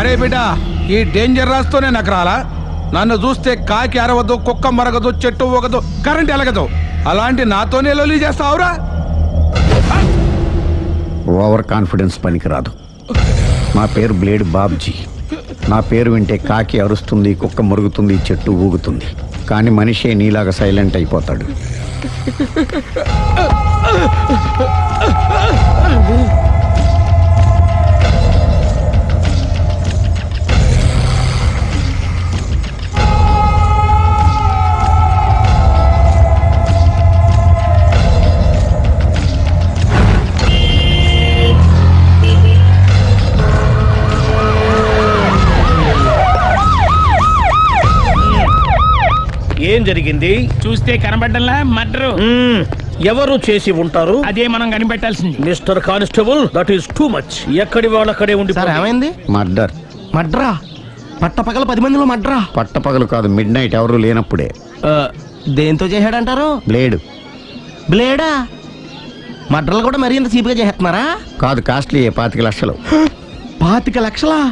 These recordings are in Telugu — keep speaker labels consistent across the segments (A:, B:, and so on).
A: అరే బిడ్డ, ఈ డేంజర్ రాస్తూనే నాకు రాలా? నన్ను చూస్తే కాకి అరవదు, కుక్క మరగదు, చెట్టు ఊగదు, కరెంట్ ఎలగదు. అలాంటి నాతోనే లొలి చేస్తావురా?
B: ఓవర్ కాన్ఫిడెన్స్ పనికిరాదు. నా పేరు బ్లేడ్ బాబ్జీ. నా పేరు వింటే కాకి అరుస్తుంది, కుక్క మురుగుతుంది, చెట్టు ఊగుతుంది. కానీ మనిషే నీలాగా సైలెంట్ అయిపోతాడు.
C: ఏం జరిగింది?
D: చూస్తే కనబడ్డంలా మర్డరు.
C: ఎవరు చేసి ఉంటారు?
D: అదే మనం కనిపెట్టాల్సింది.
C: Mister constable, that is too much. ఎక్కడి వాళ్ళక్కడే ఉండి.
E: సార్ ఏమైంది?
B: మర్డర్.
E: మడ్రా? పట్టపగల 10 మందిలో మడ్రా?
B: పట్టపగలు కాదు, మిడ్ నైట్ ఎవరు లేనప్పుడే.
E: దేంతో చేశాడంటారు?
B: బ్లేడ్.
E: బ్లేడా? మడ్రలు కూడా మరీ ఇంత చీప్గా చేస్తున్నారా?
B: కాదు, కాస్ట్లీ 25 లక్షలు.
E: 25 లక్షలా?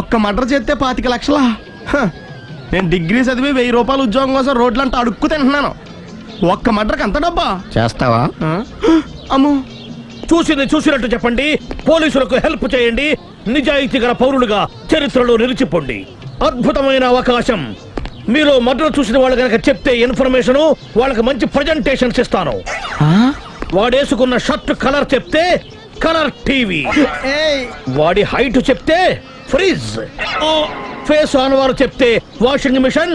E: ఒక్క మడ్ర చేస్తే 25 లక్షలా? నేను డిగ్రీ చదివి 1000 రూపాయలు ఉద్యోగం కోసం రోడ్లంతా అడుక్కు తింటున్నాను. ఒక్క మడ్రకు అంత డబ్బా?
B: చేస్తావా?
E: అమ్మో.
C: చూసినట్టు చెప్పండి. పోలీసులకు హెల్ప్ చేయండి. నిజాయితీ గల పౌరులుగా చరిత్రలో నిలిచిపోండి. అద్భుతమైన అవకాశం. మీరు మర్డర్ చూసిన వాళ్ళు కనుక చెప్తే ఇన్ఫర్మేషన్, వాళ్ళకి మంచి ప్రజెంటేషన్స్ ఇస్తాను. వాడేసుకున్న షర్ట్ కలర్ చెప్తే కలర్ టీవీ, వాడి హైట్ చెప్తే ఫ్రిజ్, ఫేస్ ఆన్ వారు చెప్తే వాషింగ్ మిషన్,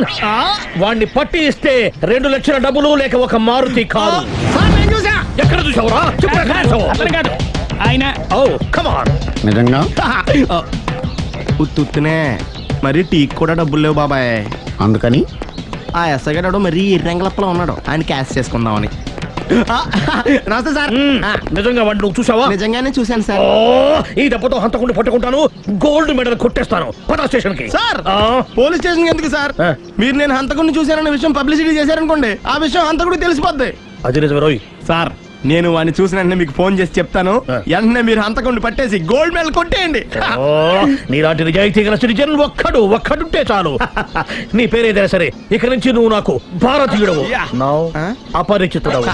C: వాడిని పట్టి ఇస్తే 2 లక్షల డబ్బులు లేక ఒక మారుతి కారు. ఎక్కడ చూసావురా?
D: కాదు ఆయన.
C: Oh come on.
B: నిజంగా?
E: ఉత్తునే మరి టీకి కూడా డబ్బులు లేవు బాబాయ్.
B: అందుకని
E: ఆ ఎస్ఐ గారు మరీ ఎర్రంగలప్పలో ఉన్నాడు. ఆయన క్యాష్ చేసుకుందామని. నమస్తే సార్.
C: నిజంగా వాడిని నువ్వు చూసావా?
E: నిజంగానే చూశాను సార్.
C: ఈ దెబ్బతో హంతకుండా పట్టుకుంటాను, గోల్డ్ మెడల్ కొట్టేస్తాను. పద స్టేషన్ కి.
E: సార్, పోలీస్ స్టేషన్ ఎందుకు సార్? మీరు నేను హంతకుడిని చూశానన్న విషయం పబ్లిసిటీ చేశారనుకోండి, ఆ విషయం హంతకుడికి తెలిసిపోద్ది.
C: అది నిజమే రోయ్.
E: సార్, నేను వాడిని చూసిన వెంటనే మీకు ఫోన్ చేసి చెప్తాను. వెంటనే మీరు హంతకుడిని పట్టేసి గోల్డ్ మెడల్ కొట్టేయండి.
C: నీలాంటి నిజాయితీ గల సిటిజన్ ఒక్కడుంటే చాలు. నీ పేరేదైనా సరే, ఇక నుంచి నువ్వు నాకు భారతీయుడవు, అపరిచితుడవు.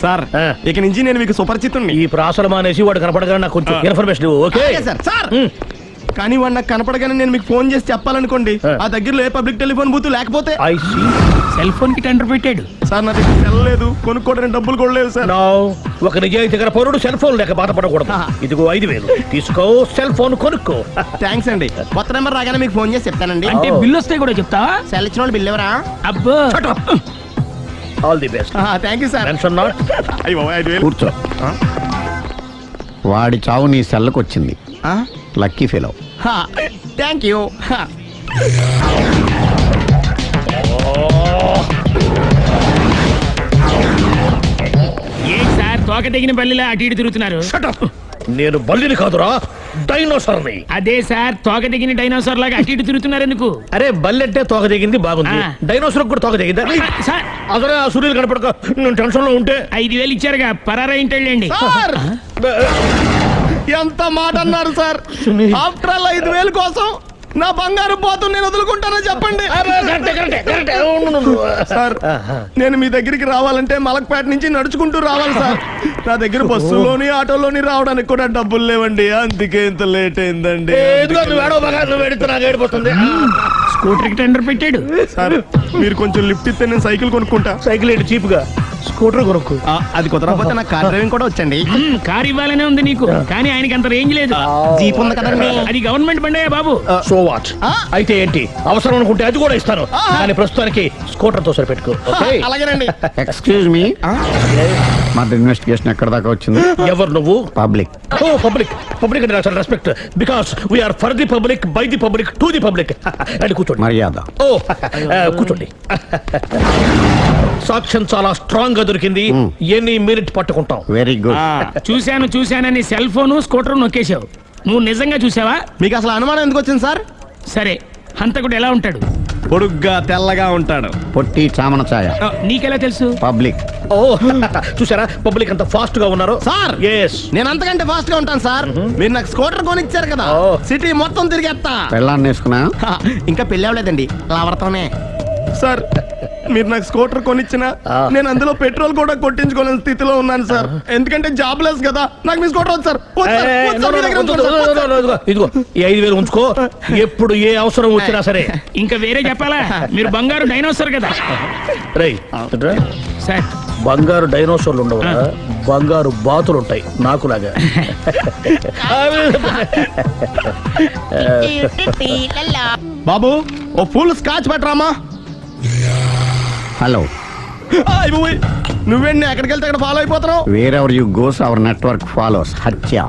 E: సార్, ఇక నుంచి నేను మీకు సుపరిచితుడిని.
C: ఈ ప్రాసలు మానేసి వాడు కనపడగానే నాకు కొంచెం ఇన్ఫర్మేషన్ ఇవ్వు. Okay
E: sir. సార్, కానీ వాడు నాకు కనపడగానే నేను మీకు ఫోన్ చేసి చెప్పాలనుకోండి, ఆ దగ్గరలో ఏ పబ్లిక్ టెలిఫోన్ బూత్ లేకపోతే.
D: సెల్ ఫోన్ కి టెండర్ పెట్టాడు
E: సార్. నా దగ్గర సెల్ లేదు, కొనుక్కోవడానికి డబ్బులు కూడా లేవు సార్.
C: ఒక నిజాయితీ గల పౌరుడు సెల్ ఫోన్ లేక బాధపడకూడదు. ఇదిగో 5000 తీసుకో, సెల్ ఫోన్ కొనుక్కో.
E: థ్యాంక్స్ అండి. కొత్త నెంబర్ రాగానే మీకు ఫోన్ చేసి చెప్తానండి.
D: అంటే బిల్లు వస్తే కూడా చెప్తావా?
E: సెల్ ఇచ్చిన వాళ్ళు బిల్ ఎవరా?
D: అబ్బో.
C: All the best.
E: Thank you sir.
C: Tension not.
B: కూర్చో. వాడి చావు నీ సెల్లకు వచ్చింది. Lucky fellow.
E: Thank you.
D: A sir, తోక తెగిన బల్లిలా అటు ఇటు తిరుగుతున్నారు?
C: నేను బల్లిని కాదురా, డైనోసార్ని.
D: అదే సార్, తోక తెగిన డైనోసార్ లాగా అటు ఇటు తిరుగుతున్నారు ఎందుకు?
C: అరే, బల్లెట్టే తోక దిగింది బాగుంది, డైనోసార్ కూడా తోక దిగిందా?
D: సార్,
C: అసలే ఆ సూర్యులు కనపడక నేను టెన్షన్ లో ఉంటే
D: 5000 ఇచ్చారుగా, పరారా ఇంటండి.
E: ఎంత మాట అన్నారు సార్? ఆఫ్టర్ ఆల్ 5000 కోసం నా బంగారు పోతు నేను వదులుకుంటానో చెప్పండి. సార్, నేను మీ దగ్గరికి రావాలంటే మలక్పేట నుంచి నడుచుకుంటూ రావాలి సార్. నా దగ్గర బస్సులోని ఆటోలోని రావడానికి కూడా డబ్బులు లేవండి. అందుకే ఇంత లేట్ అయిందండి.
D: స్కూటర్ కి టెండర్ పెట్టాడు.
E: సార్, మీరు కొంచెం లిఫ్ట్ ఇస్తే నేను సైకిల్ కొనుక్కుంటా.
C: సైకిల్ ఏంటి చీప్ గా? స్కూటర్ కొనుక్కు.
E: అది కుదరకపోతే నాకు కార్ డ్రైవింగ్ కూడా వచ్చండి.
D: కార్ ఇవ్వాలనే ఉంది నీకు, కానీ ఆయనకి అంత రేంజ్ లేదు.
E: జీప్ ఉంది కదండి.
D: అది గవర్నమెంట్ బండే బాబు.
C: So what? అయితే ఏంటి, అవసరం అనుకుంటే అది కూడా ఇస్తాను, కానీ ప్రస్తుతానికి స్కూటర్ తో సరిపెట్టుకో.
E: అలాగేనండి.
B: ఎక్స్క్యూజ్ మీ, మా ఇన్వెస్టిగేషన్ ఎక్కడ దాకా వచ్చింది?
C: ఎవరు నువ్వు?
B: పబ్లిక్.
C: ఓ పబ్లిక్. పబ్లిక్ అంటే నాకు respect, because we are for the public, by the public, to the public. అని కూర్చోండి.
B: మర్యాద.
C: ఓ కూర్చోండి. సాక్ష్యం చాలా స్ట్రాంగ్ గా దొరికింది. ఎన్ని మినిట్ పట్టుకుంటాం.
B: Very good.
D: చూశానని సెల్ ఫోన్ స్కూటర్ నొక్కేశావు. నువ్వు నిజంగా చూసావా?
E: మీకు అసలు అనుమానం ఎందుకు వచ్చింది సార్?
D: సరే, హంతకుడు ఎలా ఉంటాడు?
E: పొడుగ్గా తెల్లగా ఉంటాడు.
B: పొట్టి చామన ఛాయ.
D: నీకెలా తెలుసు?
B: పబ్లిక్.
C: ఓ చూసారా పబ్లిక్ అంత ఫాస్ట్ గా ఉన్నారు.
E: సార్
C: ఎస్
E: నేను అంతకంటే ఫాస్ట్ గా ఉంటాను సార్. మీరు నాకు స్కూటర్ కొనిచ్చారు కదా,
C: ఓ.
E: సిటీ మొత్తం తిరిగేస్తా.
B: పెళ్ళాన్ని వేసుకున్నా.
E: ఇంకా పెళ్ళి అవ్వలేదండి, లావర్తోనే. సార్ మీరు నాకు స్కూటర్ కొనిచ్చిన
C: ఆ.
E: నేను అందులో పెట్రోల్ కూడా కొట్టించుకోలేని స్థితిలో ఉన్నాను సార్. ఎందుకంటే జాబ్ లెస్ కదా, నాకు మీ స్కూటర్ వద్దు సార్. వద్దు సార్, వద్దు సార్, మీ దగ్గర ఉంచుకోండి సార్, వద్దు సార్.
C: ఇదిగో ఈ 5,000 ఉంచుకో. ఎప్పుడు ఏ అవసరం వచ్చినా సరే.
D: ఇంకా వేరే చెప్పాలా? మీరు బంగారు డైనోసార్ కదా
C: రేయ్
D: సార్.
C: బంగారు డైనోసార్లు ఉండవు బంగారు బాతులు ఉంటాయి నాకులాగా.
E: బాబు ఓ ఫుల్ స్కాచ్ పెట్టరామా.
B: హలో.
E: నువ్వేంటి ఎక్కడికి వెళ్తే అక్కడ ఫాలో అయిపోతున్నావు?
B: Wherever you goes our network follows. హత్య.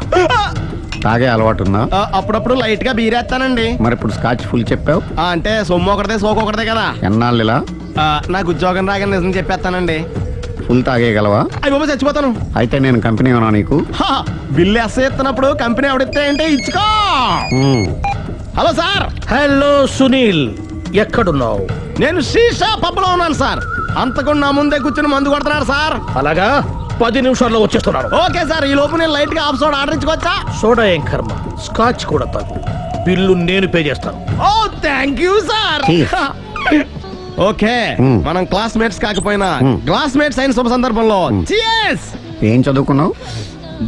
B: తాగే అలవాటు ఉందా?
E: అప్పుడప్పుడు లైట్ గా బీరేస్తానండి.
B: మరి ఇప్పుడు స్కాచ్ ఫుల్ చెప్పావు.
E: అంటే సొమ్ము ఒకటిదే సోకు ఒకటిదే కదా.
B: ఎన్నాళ్ళు ఇలా?
E: నాకు ఉద్యోగం రాగానే నిజం చెప్పేస్తానండి.
B: ఫుల్ తాగేయగలవా?
E: అయ్యి బాబు చచ్చిపోతాను.
B: అయితే నేను కంపెనీ ఉన్నా నీకు.
E: బిల్లు ఎస్ ఎత్తినప్పుడు కంపెనీ ఎవడిస్తే అంటే ఇచ్చుకో.
B: మ్మ్.
E: హలో సార్,
C: హలో సునీల్ ఎక్కడున్నావు?
E: నేను శీషా పబ్లో ఉన్నాను సార్. అంతకుండా నా ముందే కూర్చుని మందు కొడుతున్నాడు సార్.
C: అలాగా 10 నిమిషాల్లో వచ్చేస్తున్నాను.
E: ఓకే సార్, ఈ లోపు నేను లైట్ గా ఆఫ్ సోడా ఆర్డర్ ఇచ్చుకోవచ్చా?
C: సోడా ఏం కర్మ, స్కాచ్ కూడా తాగు. బిల్లు నేను పే చేస్తాను.
E: Oh thank you sir.
B: Cheers.
E: Okay
B: hmm.
E: మనం క్లాస్మేట్స్ కాకపోయినా
B: మ్మ్.
E: క్లాస్మేట్స్ అయిన శుభ సందర్భంలో cheers.
B: ఏం చదువుకున్నావు?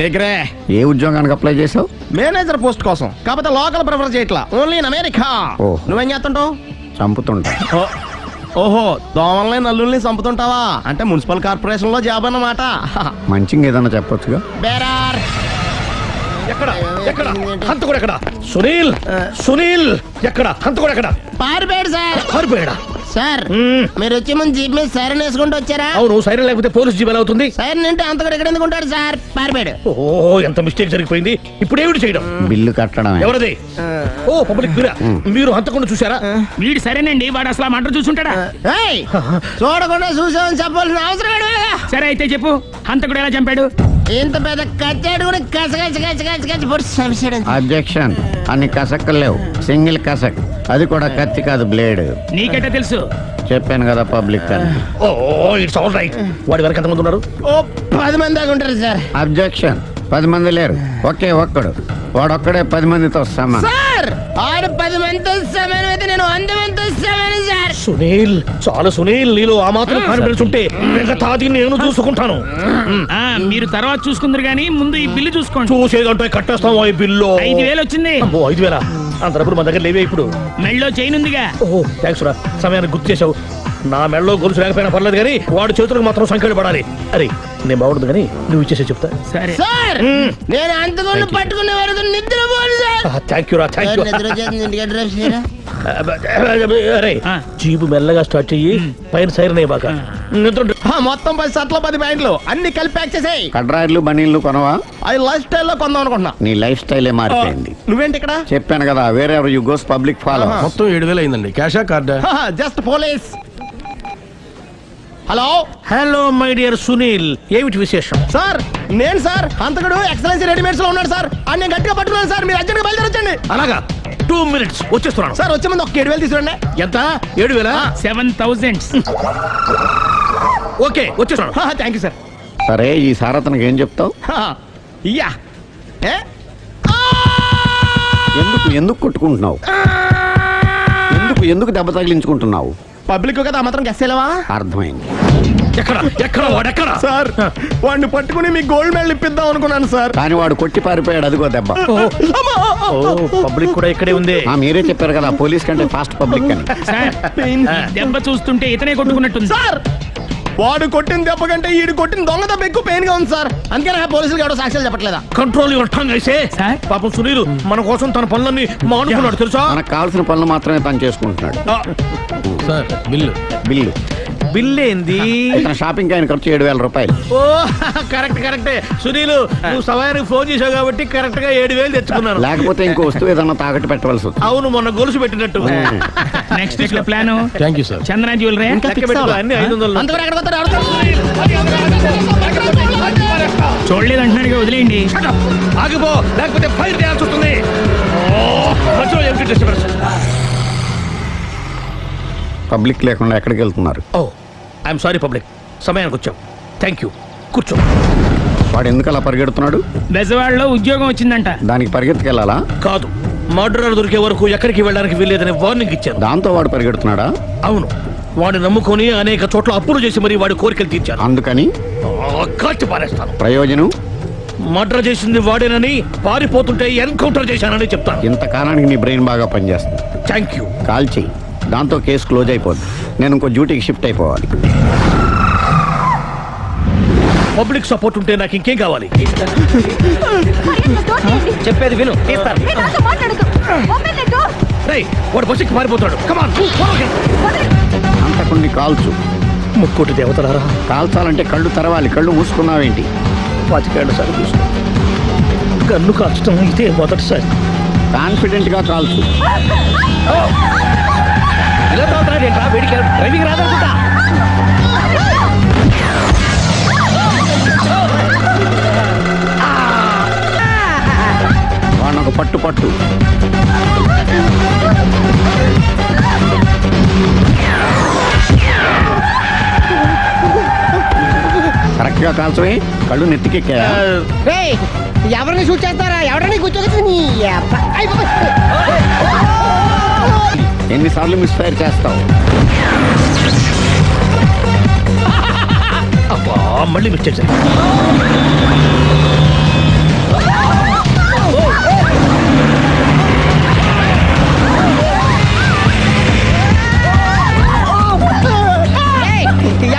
E: డిగ్రీ.
B: ఏ ఉద్యోగానికి అప్లై చేసావు?
E: మేనేజర్ పోస్ట్ కోసం, కాకపోతే లోకల్ ప్రిఫర్ చేయట్లా, ఓన్లీ ఇన్ అమెరికా.
B: ఓ.
E: నువ్వేం చేస్తుంటావు?
B: చంపుతుంటా.
E: ఓహో, దోమల్ని నల్లుల్ని చంపుతుంటావా? అంటే మున్సిపల్ కార్పొరేషన్ లో జాబ్ అన్నమాట.
B: మంచిగా ఏదన్నా చెప్పొచ్చుగా.
E: బేరార్.
C: ఎక్కడ ఎక్కడ హంతకుడు ఎక్కడ? సునీల్ సునీల్ ఎక్కడ హంతకుడు ఎక్కడ?
F: పారిపోయాడు సార్.
C: పారిపోయాడా?
F: సార్
C: మ్మ్.
F: మీరు వచ్చే ముందు జీప్ మీద సైరన్ వేసుకుంటూ వచ్చారా?
C: అవును, సైరన్ లేకపోతే పోలీస్ జీవన్ అవుతుంది.
F: సైరన్ అంటే అంతకుడు ఎక్కడ ఎందుకు ఉంటాడు సార్? పారిపోయాడు.
C: ఓ ఎంత మిస్టేక్ జరిగిపోయింది. ఇప్పుడు ఏమిటి చేయడం?
B: బిల్లు కట్టడమే.
C: ఎవరది? ఓ పబ్లిక్ మీరా? మీరు హంతకుండా చూసారా?
D: వీడు సరేనండి, వాడు అసలు ఆ మంట చూసుంటాడా?
F: ఏయ్, చూడకుండా చూసామని చెప్పాల్సిన అవసరం ఏంటి వీళ్ళకి?
D: సరే అయితే చెప్పు, హంతకుడు ఎలా చంపాడు?
F: ఇంత పెద్ద కచ్చాడు కూడా కచ్చ పొడి చంపేశాడు.
B: అబ్జెక్షన్. అన్ని కసక్కలు లేవు, సింగిల్ కసక్. అది కూడా కత్తి కాదు, బ్లేడ్.
D: నీకెట్టా తెలుసు?
B: చెప్పాను కదా పబ్లిక్ అని.
C: Oh it's all right. వాడి వరకు ఎంతమంది ఉన్నారు?
F: ఓ 10 మంది దాకా ఉంటారు సార్.
B: అబ్జెక్షన్. 10 మంది లేరు, ఒకే ఒక్కడు. వాడొక్కడే 10 మందితో సమానం.
F: సార్ ఆడు 10 మందితో సమానం అయితే నేను 100 మందితో సమానం సార్.
C: సునీల్ చాలా సునీల్, నీలో ఆ మాత్రం కాన్ఫిడెన్స్ ఉంటే మిగతాది నేను చూసుకుంటాను.
D: ఆ, మీరు తర్వాత చూసుకుందరు గానీ ముందు ఈ బిల్లు చూసుకోండి.
C: చూసేదంటే కట్టేస్తాం ఈ బిల్లు.
D: 5,000 వచ్చింది.
C: అబ్బో 5,000 అంత డబ్బులు మన దగ్గర లేవే ఇప్పుడు.
D: మెళ్ళో చైన్ ఉందిగా.
C: ఓహో థ్యాంక్స్ రా, సమయానికి గుర్తు చేసావు. నా మెడలో గొలుసు లేకపోయినా పర్లేదు కానీ వాడి చేతులకు మాత్రం సంఖ్యలు పడాలి. అరే నేను బాగుండదు కానీ నువ్వు ఇచ్చేసే చెప్తా.
D: సరే
F: సార్ నేను అంతకుండా పట్టుకునే వరకు నిద్రపోను సార్.
C: థ్యాంక్ యూ రా, థ్యాంక్ యూ.
F: నిద్ర వచ్చేసింది, ఇంటికి డ్రైవ్ చేయరా?
C: అరే
D: ఆ.
C: జీబు మెల్లగా స్టార్ట్ చెయ్యి, పైన సైరన్ అయ్యి బాగా నిద్ర.
E: మొత్తం 10 షర్ట్లు 10 ప్యాంట్లు అన్ని కలిపి ప్యాక్ చేసేయ్.
B: కడ్రాయిలు బనీళ్లు కొనవా?
E: అది లైఫ్ స్టైల్లో కొందాం అనుకుంటున్నా.
B: నీ లైఫ్ స్టైలే మారిపోయింది.
E: నువ్వేంటి ఇక్కడ?
B: చెప్పాను కదా, వేరే ఎవరు యు గోస్ పబ్లిక్ ఫాలో.
E: మొత్తం 7,000 అయిందండి. క్యాషా కార్డా? Just police. Hello
C: hello my dear Sunil, ఏమిటి విశేషం?
E: సార్, నేను సార్ అంతకుడు ఎక్సలెన్సీ రెడీమేడ్స్ లో ఉన్నాడు సార్. అని నేను గట్టిగా పట్టుకున్నాను సార్. మీరు అర్జెంట్గా బయలుదేరొచ్చండి.
C: అలాగా 2 minutes వచ్చేస్తున్నాను.
E: సార్ వచ్చే ముందు ఒక 7,000 తీసుకురండి.
C: ఎంత? 7,000?
D: 7,000.
C: ఓకే వచ్చేస్తున్నాను.
E: Thank you sir.
B: సరే, ఈ సారతనకి ఏం చెప్తావు?
E: ఇయ్యా ఏ?
B: ఎందుకు కొట్టుకుంటున్నావు? ఎందుకు దెబ్బ తగిలించుకుంటున్నావు?
E: పబ్లిక్ కదా ఆ మాత్రం గెస్సేలేవా?
B: అర్థమైంది.
C: ఎక్కడ ఎక్కడ వాడెక్కడ?
E: సార్ వాడిని పట్టుకుని మీకు గోల్డ్ మెడల్ ఇప్పిద్దాం అనుకున్నాను సార్.
B: కానీ వాడు కొట్టి పారిపోయాడు, అదిగో దెబ్బ.
C: ఓ పబ్లిక్ కూడా ఇక్కడే ఉంది.
B: మీరే చెప్పారు కదా పోలీస్ కంటే ఫాస్ట్ పబ్లిక్ అని.
D: సార్, ఈ దెబ్బ చూస్తుంటే ఇతనే కొట్టుకున్నట్టుంది.
E: సార్ వాడు కొట్టిన దెబ్బ కంటే ఈడు కొట్టిన దొంగ దెబ్బ ఎక్కువ పెయిన్ గా ఉంది సార్. అందుకని పోలీసులు ఎవడో సాక్ష్యాలు చెప్పట్లేదా?
C: కంట్రోల్ యువర్ టంగ్ అయితే.
D: సార్?
C: పాపం సునీల్ మన కోసం తన పనులన్నీ మానుకున్నాడు తెలుసా?
B: మనకు కావాల్సిన పనులు మాత్రమే తను చేసుకుంటున్నాడు.
E: సార్ బిల్లు
B: బిల్లు
C: బిల్ ఏంది?
B: ఇతను షాపింగ్ ఆయన ఖర్చు 7,000 రూపాయలు.
C: ఓ కరెక్టే సునీల్, నువ్వు సమయానికి ఫోన్ చేసావు కాబట్టి కరెక్ట్ గా 7,000 తెచ్చుకున్నాను.
B: లేకపోతే ఇంకో వస్తువు ఏదన్నా తాకట్టు పెట్టవలసి వస్తుంది.
C: అవును, మొన్న గొలుసు పెట్టినట్టు.
D: నెక్స్ట్ వీక్ లో plan
E: thank you sir.
D: Chandana jewellery.
C: లెక్క పెట్టుకో, అన్ని 500.
F: అంతవరకు ఎక్కడ పోతాడు? ఎవరు?
D: చూడలేదు అంటున్నాడు, వదిలేయండి.
C: ఆగిపో, లేకపోతే ఫైర్ చేయాల్సి వస్తుంది. మధ్యలో ఏమిటి disturbance?
B: పబ్లిక్ లేకుండా ఎక్కడికి వెళ్తున్నారు?
C: ఓ ఐఎమ్ సారీ పబ్లిక్, సమయానికి వచ్చాం. థ్యాంక్ యూ, కూర్చో.
B: వాడు ఎందుకు అలా పరిగెడుతున్నాడు?
D: బెజవాడలో ఉద్యోగం వచ్చిందంట.
B: దానికి పరిగెత్తుకెళ్ళాలా?
C: కాదు, మర్డరర్ దొరికే వరకు ఎక్కడికి వెళ్ళడానికి వీల్లేదని వార్నింగ్ ఇచ్చాను.
B: దాంతో వాడు పరిగెడుతున్నాడా?
C: అవును, వాడిని నమ్ముకొని అనేక చోట్ల అప్పులు చేసి మరి వాడి కోరికలు తీర్చాను.
B: అందుకని
C: కాల్చి పారేస్తాను.
B: ప్రయోజనం?
C: మర్డర్ చేసింది వాడేనని, పారిపోతుంటే ఎన్కౌంటర్ చేశానని చెప్తాను.
B: ఇంతకాలానికి నీ బ్రెయిన్ బాగా పనిచేస్తుంది.
C: Thank you.
B: కాల్ చెయ్యి, దాంతో కేసు క్లోజ్ అయిపోద్ది. నేను ఇంకో డ్యూటీకి షిఫ్ట్ అయిపోవాలి.
C: పబ్లిక్ సపోర్ట్ ఉంటే నాకు ఇంకేం కావాలి?
G: చెప్పేది విను. తీస్తాను.
C: రేయ్, వాడు బస్సుకి పారిపోతాడు. కమాన్,
B: అంతకుని కాల్చు.
C: ముక్కోటి దేవతలారా,
B: కాల్చాలంటే కళ్ళు తెరవాలి. కళ్ళు మూసుకున్నావేంటి?
C: 25 ఏళ్ల సార్ చూసుకో. గన్ను కాల్చడం ఇదే మొదటిసారి.
B: కాన్ఫిడెంట్ గా కాల్చు.
G: ఇలా తాగుతున్నాడేంట్రా? వీడికి డ్రైవింగ్ రాదనుకుంటా.
B: వాడిని ఒక పట్టు పట్టు. కరెక్ట్ గా కాల్చవే. కళ్ళు నెత్తికెక్కా?
F: ఎవరిని షూట్ చేస్తారా? ఎవరిని కూర్చోగచ్చు?
B: ఎన్నిసార్లు మిస్ఫైర్ చేస్తావు?
C: అబ్బా, మళ్ళీ మిస్ చేశాను.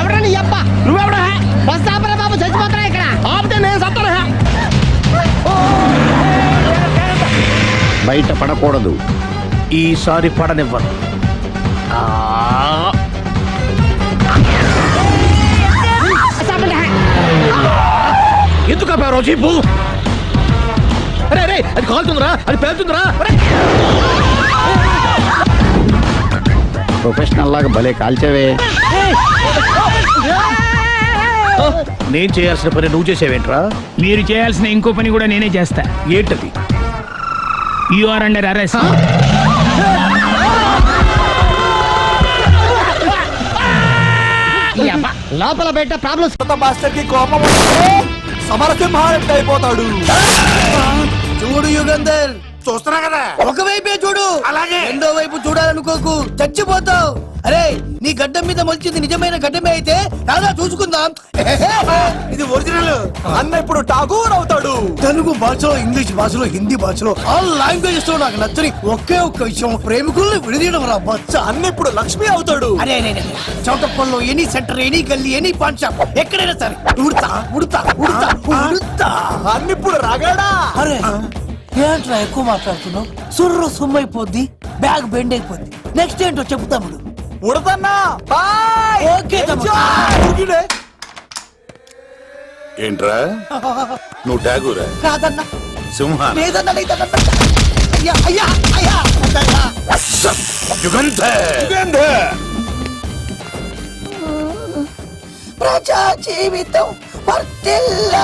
F: ఎవరని అప్ప? నువ్వెవడా? బస్ ఆపరా బాబు, చచ్చిపోతారా ఇక్కడ? ఆపితే నేను సత్తారా?
B: బయట పడకూడదు.
C: ఈసారి పడనివ్వను. ఎందుకు ఆపారో చెప్పు. అరే అరే, అది కాలుతుందిరా, అది పేలుతుందిరా.
B: ప్రొఫెషనల్ లాగా భలే కాల్చేవే.
C: నేను చేయాల్సిన పని నువ్వు చేసేవేంట్రా?
D: మీరు చేయాల్సిన ఇంకో పని కూడా నేనే చేస్తా.
C: ఏంటది?
D: You are under arrest.
F: లోపల బయట ప్రాబ్లమ్స్.
H: మాస్టర్ కి కోపం సమరసింహారెడ్డి అయిపోతాడు. చూడు యుగంధర్, చూస్తున్నా కదా, ఒకవైపే చూడు, అలాగే రెండో వైపు చూడాలనుకోకు, చచ్చిపోతావు. అరే, నీ గడ్డం మీద మొలిచింది నిజమైన గడ్డమే అయితే రాదా చూసుకుందాం. ఇది ఒరిజినల్. అన్న ఇప్పుడు ఠాగూర్ అవుతాడు. తెలుగు భాషలో, ఇంగ్లీష్ భాషలో, హిందీ భాషలో, ఆల్ లాంగ్వేజెస్ లో నాకు నచ్చని ఒకే ఒక్క విషయం, ప్రేమికుల్ని విడదీయడం రా బచ్చ. అన్న ఇప్పుడు లక్ష్మి అవుతాడు. అరే చౌటప్పల్లో ఎనీ సెంటర్, ఎనీ గల్లీ, ఎనీ పాన్ షాప్, ఎక్కడైనా సరే ఉడతా ఉడతా ఉడతా ఉడతా. అన్న ఇప్పుడు రాగాడా? అరే ఏంట్రా ఎక్కువ మాట్లాడుతున్నావు? సుర్రు సుమ్మైపోద్ది, బ్యాగ్ బెండ్ అయిపోద్ది. నెక్స్ట్ ఏంటో చెప్తాము. ఉడతన్నా బాయ్. ఓకే
I: ఏంట్రా నువ్వు ఠాగూరా?
H: కాదన్నా,
I: సింహ
H: లేదన్నా, లేదన్నా. అయ్యా అయ్యా అయ్యా
I: యుగంధర్.
H: ప్రజా జీవితం వర్తిల్ల.